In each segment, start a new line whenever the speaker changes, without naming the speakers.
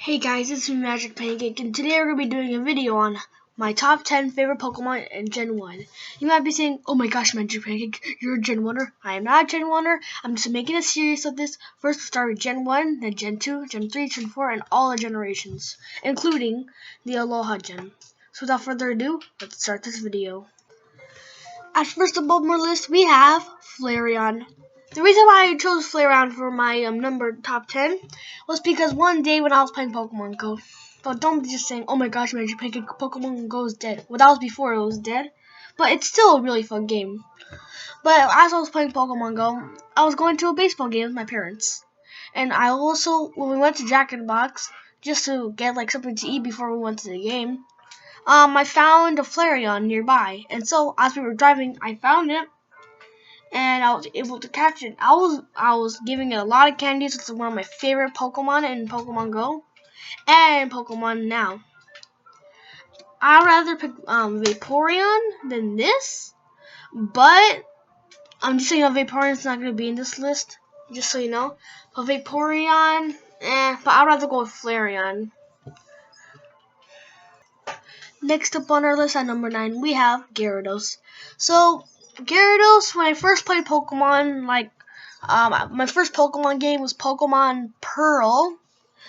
Hey guys, it's me Magic Pancake, and today we're going to be doing a video on my top 10 favorite Pokemon in Gen 1. You might be saying, oh my gosh, Magic Pancake, you're a Gen 1er. I am not a Gen 1er. I'm just making a series of this. First we'll start with Gen 1, then Gen 2, Gen 3, Gen 4, and all the generations, including the Aloha Gen. So without further ado, let's start this video. At first above my list, we have Flareon. The reason why I chose Flareon for my number top 10 was because one day when I was playing Pokemon Go, but don't be just saying, oh my gosh, Magic Pancake, Pokemon Go is dead. Well, that was before it was dead, but it's still a really fun game. But as I was playing Pokemon Go, I was going to a baseball game with my parents. And I also, when we went to Jack in the Box, just to get like something to eat before we went to the game, I found a Flareon nearby. And so, as we were driving, I found it. And I was able to catch it. I was giving it a lot of candies. It's one of my favorite Pokemon in Pokemon Go and Pokemon Now. I'd rather pick Vaporeon than this, but I'm just saying Vaporeon's not gonna be in this list, just so you know. But Vaporeon, but I'd rather go with Flareon. Next up on our list at number 9, we have Gyarados. So Gyarados, when I first played Pokemon, my first Pokemon game was Pokemon Pearl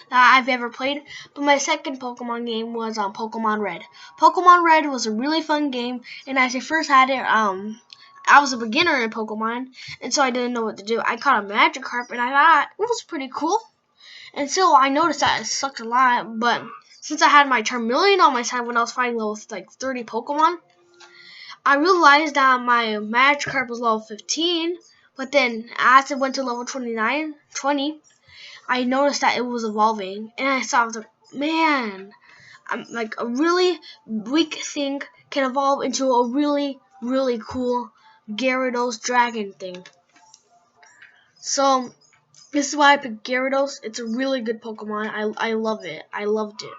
that I've ever played, but my second Pokemon game was Pokemon Red. Pokemon Red was a really fun game, and as I first had it, I was a beginner in Pokemon, and so I didn't know what to do. I caught a Magikarp, and I thought it was pretty cool, and so I noticed that it sucked a lot, but since I had my Charmeleon on my side when I was fighting level 30 Pokemon, I realized that my Magikarp was level 15, but then as it went to level 20, I noticed that it was evolving, and I was like, man, I'm like a really weak thing can evolve into a really, really cool Gyarados dragon thing. So this is why I picked Gyarados. It's a really good Pokemon. I love it. I loved it.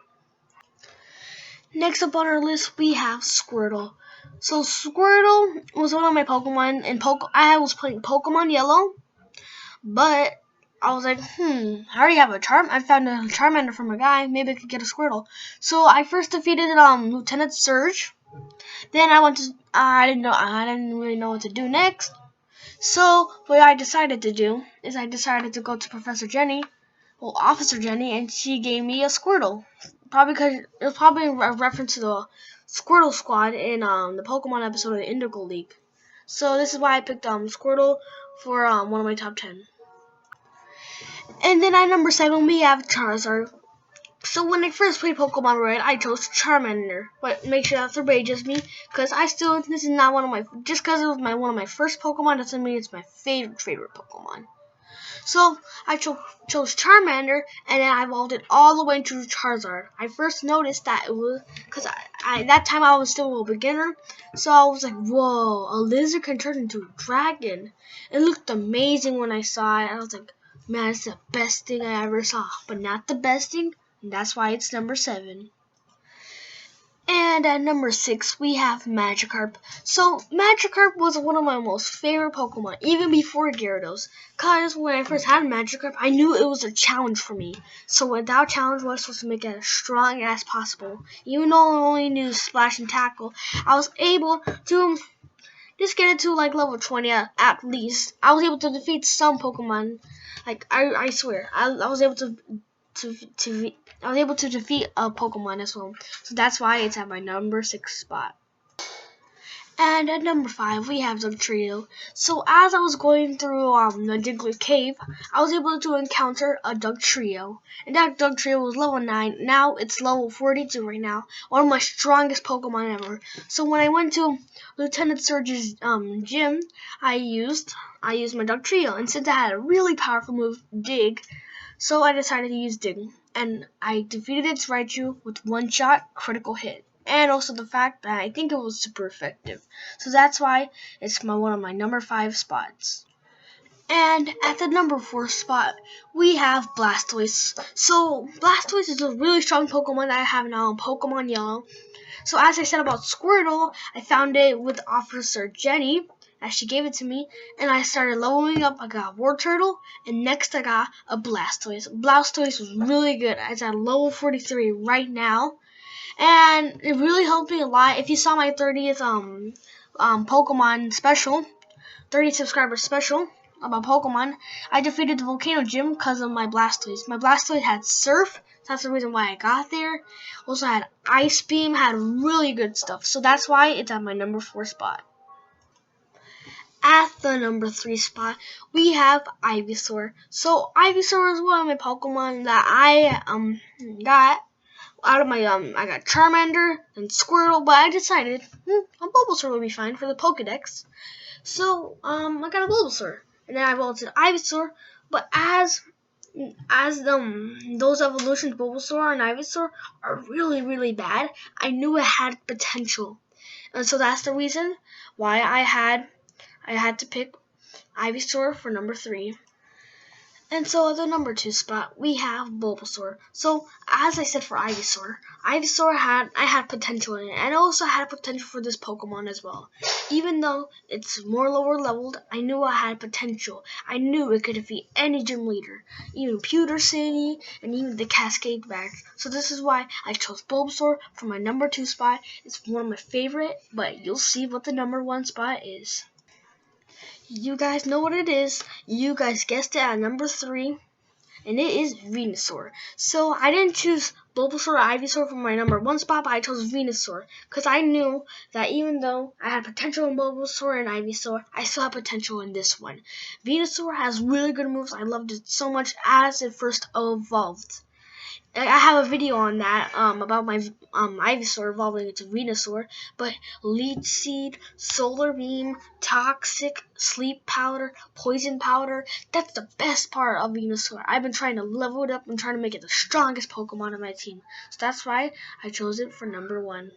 Next up on our list, we have Squirtle. So Squirtle was one of my Pokemon, and I was playing Pokemon Yellow, but I was like, I already have a I found a Charmander from a guy. Maybe I could get a Squirtle. So I first defeated Lieutenant Surge. Then I didn't really know what to do next. So what I decided to do is I decided to go to Officer Jenny, and she gave me a Squirtle. Probably because it was probably a reference to the Squirtle Squad in the Pokemon episode of the Indigo League. So this is why I picked Squirtle for one of my top 10. And then at number 7 we have Charizard. So when I first played Pokemon Red, I chose Charmander. But make sure that's outrageous me, because this is not one of my, just because it was one of my first Pokemon doesn't mean it's my favorite Pokemon. So I chose Charmander, and then I evolved it all the way into Charizard. I first noticed that it was, because that time I was still a beginner, so I was like, whoa, a lizard can turn into a dragon. It looked amazing when I saw it. I was like, man, it's the best thing I ever saw, but not the best thing, and that's why it's number 7. And at number 6, we have Magikarp. So, Magikarp was one of my most favorite Pokemon, even before Gyarados. Because when I first had Magikarp, I knew it was a challenge for me. So, what that challenge was to make it as strong as possible. Even though I only knew Splash and Tackle, I was able to just get it to like level 20 at least. I was able to defeat some Pokemon. Like, I swear, I was able to defeat a Pokemon as well. So that's why it's at my number 6 spot. And at number 5, we have Dugtrio. So as I was going through the Diglett Cave, I was able to encounter a Dugtrio. And that Dugtrio was level 9. Now it's level 42 right now. One of my strongest Pokemon ever. So when I went to Lieutenant Surge's gym, I used my Dugtrio. And since I had a really powerful move, Dig, so I decided to use Dig, and I defeated its Raichu with one-shot critical hit, and also the fact that I think it was super effective. So that's why it's one of my number 5 spots. And at the number 4 spot, we have Blastoise. So Blastoise is a really strong Pokemon that I have now in Pokemon Yellow. So as I said about Squirtle, I found it with Officer Jenny, as she gave it to me, and I started leveling up. I got a Wartortle, and next I got a Blastoise. Blastoise was really good. It's at level 43 right now, and it really helped me a lot. If you saw my 30th Pokemon special, 30 subscriber special about Pokemon, I defeated the Volcano Gym because of my Blastoise. My Blastoise had Surf. That's the reason why I got there. Also had Ice Beam, had really good stuff. So that's why it's at my number 4 spot. At the number 3 spot, we have Ivysaur. So Ivysaur is one of my Pokemon that I got out of my I got Charmander and Squirtle, but I decided a Bulbasaur would be fine for the Pokedex. So I got a Bulbasaur, and then I evolved to Ivysaur. But as those evolutions, Bulbasaur and Ivysaur, are really, really bad, I knew it had potential, and so that's the reason why I had to pick Ivysaur for number 3. And so at the number 2 spot, we have Bulbasaur. So as I said for Ivysaur, I had potential in it, and I also had potential for this Pokemon as well. Even though it's more lower leveled, I knew I had potential. I knew it could defeat any gym leader, even Pewter City, and even the Cascade Bats. So this is why I chose Bulbasaur for my number 2 spot. It's one of my favorite, but you'll see what the number 1 spot is. You guys know what it is. You guys guessed it at number 3, and it is Venusaur. So I didn't choose Bulbasaur or Ivysaur for my number 1 spot, but I chose Venusaur because I knew that even though I had potential in Bulbasaur and Ivysaur, I still have potential in this one. Venusaur has really good moves. I loved it so much as it first evolved. I have a video on that about my Ivysaur evolving into Venusaur, but Leech Seed, Solar Beam, Toxic, Sleep Powder, Poison Powder, that's the best part of Venusaur. I've been trying to level it up and trying to make it the strongest Pokemon on my team. So that's why I chose it for number 1.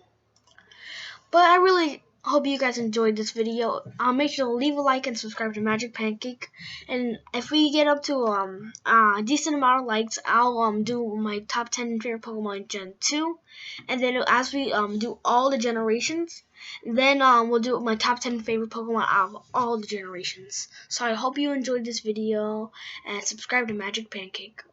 But I really hope you guys enjoyed this video. Make sure to leave a like and subscribe to Magic Pancake. And if we get up to a decent amount of likes, I'll do my top 10 favorite Pokemon Gen 2. And then as we do all the generations, then we'll do my top 10 favorite Pokemon out of all the generations. So I hope you enjoyed this video and subscribe to Magic Pancake.